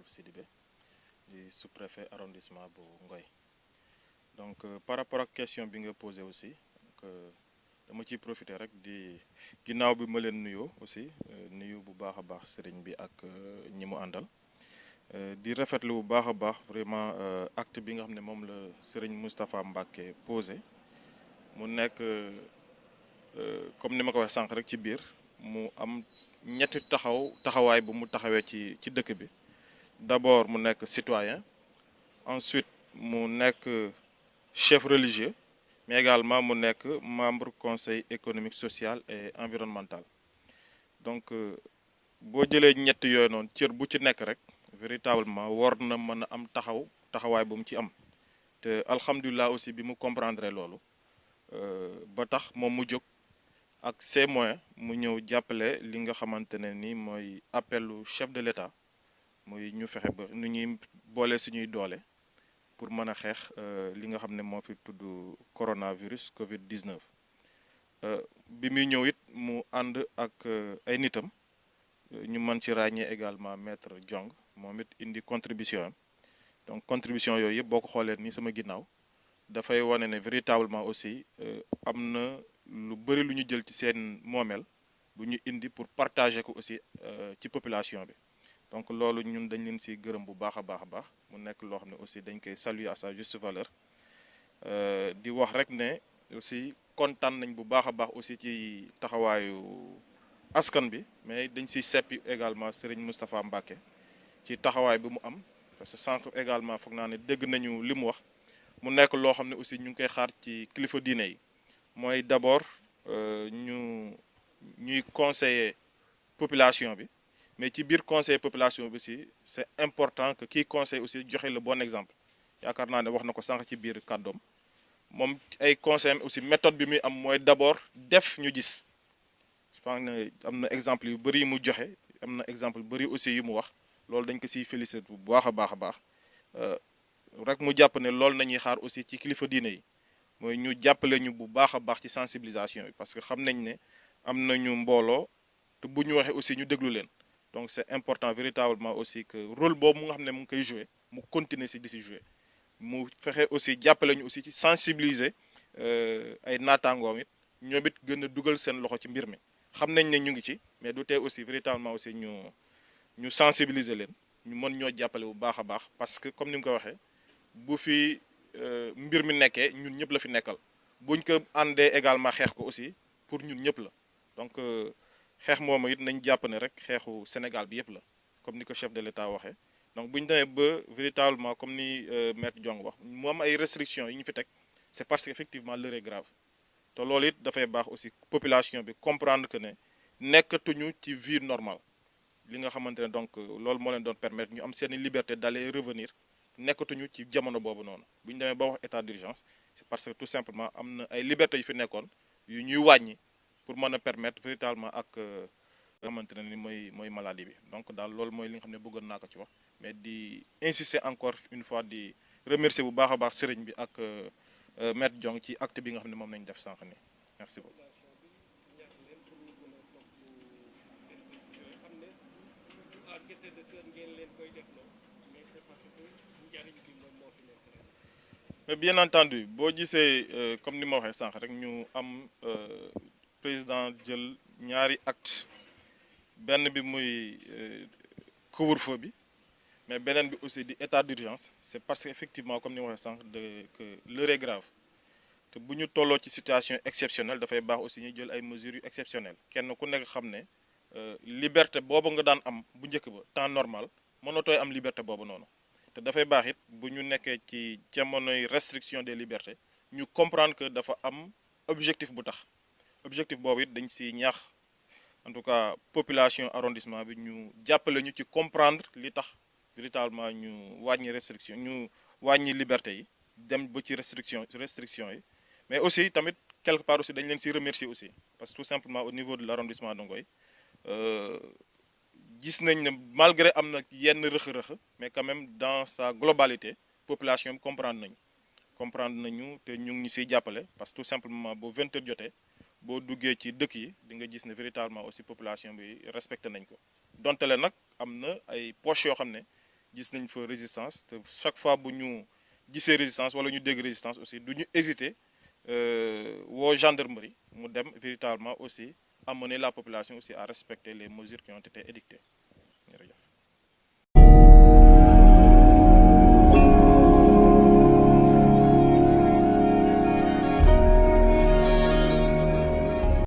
Sidibé di sous-préfet arrondissement bu Ngoy. Donc par rapport ak question bi nga posé aussi dama ciy profiter rek di ginnaaw bi ma leen nuyoo aussi nuyu bu baax a baax sëriñ bi ak ñi mu àndal di rafetlu bu baax a baax vraiment acte bi nga xam ne moom la sëriñ Moustapha Mbacké posé mu nekk comme ni ma ko waxee sànq rek ci biir mu am ñetti taxawaay bu mu taxawee ci dëkk bi d'abord mu nekk citoyen ensuite mu nekk chef religieux mais également mu nekk membre conseil économique social et environnemental donc boo jëlee ñett yooyu noonu cër bu ci nekk rek véritablement war na mën a am taxawaay bu mu ci am te alhamdulilah aussi bi mu comprendre loolu ba tax moom mu jóg ak ses moyens mu ñëw jàppale li nga xamante ne ni mooy appelu chef de l'État muy ñu fexe ba nu ñuy boole suñuy doole pour mën a xeex li nga xam ne moo fi tudd coronavirus Covid 19 bi muy ñëw it mu ànd ak ay nitam ñu mën ci ràññee également maître Diong moom it indi contribution am donc contribution yooyu yëpp boo ko xoolee ni sama ginnaaw dafay wane ne véritablement aussi am na lu bëri lu ñu jël ci seen moomeel bu ñu indi pour partager ko aussi ci population bi. Donc loolu ñun dañ leen ci gërëm bu baax a baax mu nekk loo xam ne aussi dañ koy saluer à sa juste valeur di wax rek ne aussi kontaan nañ bu baax a baax aussi ci taxawaayu askan bi mais dañ ciy seppi également Serigne Moustapha Mbacké ci taxawaay bi mu am parce que sànq également foog naa ne dégg nañu li mu wax mu nekk loo xam ne aussi ñu ngi koy xaar ci kilifa diine yi mooy d'abord ñuy conseiller population bi. Mais ci biir conseil population bi aussi c'est important que kii conseil aussi joxe le bon exemple yaakaar naa ne wax na ko sànq ci biir kàddoom moom ay conseil aussi méthode bi muy am mooy d'abord def ñu gis je pense ne am na exemple yu bëri yu mu joxe am na exemple yu bëri aussi yu mu wax loolu dañ ko siy féliciter bu baax a baax rek mu jàpp ne loolu nañuy xaar aussi ci kilifa diine yi mooy ñu jàppale ñu bu baax a baax ci sensibilisation yi parce que xam nañ ne am nañu mbooloo te bu ñu waxee aussi ñu déglu leen. Donc c'est important véritablement aussi que rôle boobu mu nga xam ne mu ngi koy jouer mu continuer ci di ci jouer mu fexe aussi jàppale ñu aussi ci sensibiliser ay naataangoom it ñoom it gën a dugal seen loxo ci mbir mi xam nañ ne ñu ngi ci mais du tee aussi véritablement aussi ñu sensibiliser leen ñu mën ñoo jàppale bu baax a baax parce que comme ni mu ko waxee bu fi mbir mi nekkee ñun ñëpp la fi nekkal buñ ko àndee également xeex ko aussi pour ñun ñëpp la donc xeex moomu it nañ jàpp ne rek xeexu Sénégal bi yëpp la comme ni ko chef de l'État waxee donc bu ñu demee ba véritablement comme ni maître Diong wax mu am ay restrictions yi ñu fi teg c'est parce que effectivement l'heure est grave te loolu it dafay baax aussi population bi comprendre que ne nekkatuñu ci vie normale li nga xamante ne donc loolu moo leen doon permettre ñu am seeni liberté d'aller et revenir nekkatuñu ci jamono boobu noonu bu ñu demee ba wax état d'urgence c'est parce que tout simplement am na ay libertés yu fi nekkoon yu ñuy wàññi pour mën a permettre véritablement ak xamante ne ni mooy maladie bi donc daal loolu mooy li nga xam ne bëggoon naa ko ci wax mais di insister encore une fois di remercier bu baax a baax sëriñ bi ak maître Diong ci acte bi nga xam ne moom nañ def sànq ni merci beaucoup. Mais bien entendu boo gisee comme ni ma waxee sànq rek ñu am président jël ñaari acte benn bi muy couvre-feu bi mais beneen bi aussi di état d'urgence c'est parce que effectivement comme ni ma waxee sànq que l'heure est grave te bu ñu tolloo ci situation exceptionnelle dafay baax aussi ñu jël ay mesures yu exceptionnelles kenn ku nekk xam ne liberté boobu nga daan am bu njëkk ba temps normal mënatooy am liberté boobu noonu te dafay baax it bu ñu nekkee ci jamonoy restriction des libertés ñu comprendre que dafa am objectif bu tax objectif boobu it dañ ci ñaax en tout cas population arrondissement bi ñu jàppale ñu ci comprendre li tax véritablement ñu wàññi restriction ñu wàññi liberté yi dem ba ci restriction yi mais aussi tamit quelque part aussi dañ leen ci remercier aussi parce que tout simplement au niveau de l'arrondissement de Ngoye gis nañ ne malgré am na yenn rëq-rëq mais quand même dans sa globalité population bi comprendre nañu te ñu ngi ciy jàppale parce que tout simplement boo 20 heures jotee boo duggee ci dëkk yi di nga gis ne véritablement aussi population bi respecté nañ ko donte le nag am na ay poches yoo xam ne gis nañ fa résistance te chaque fois bu ñu gisee résistance wala ñu dégg résistance aussi du ñu hésiter woo gendarmerie mu dem véritablement aussi amener la population aussi à respecter les mesures qui ont été édictées.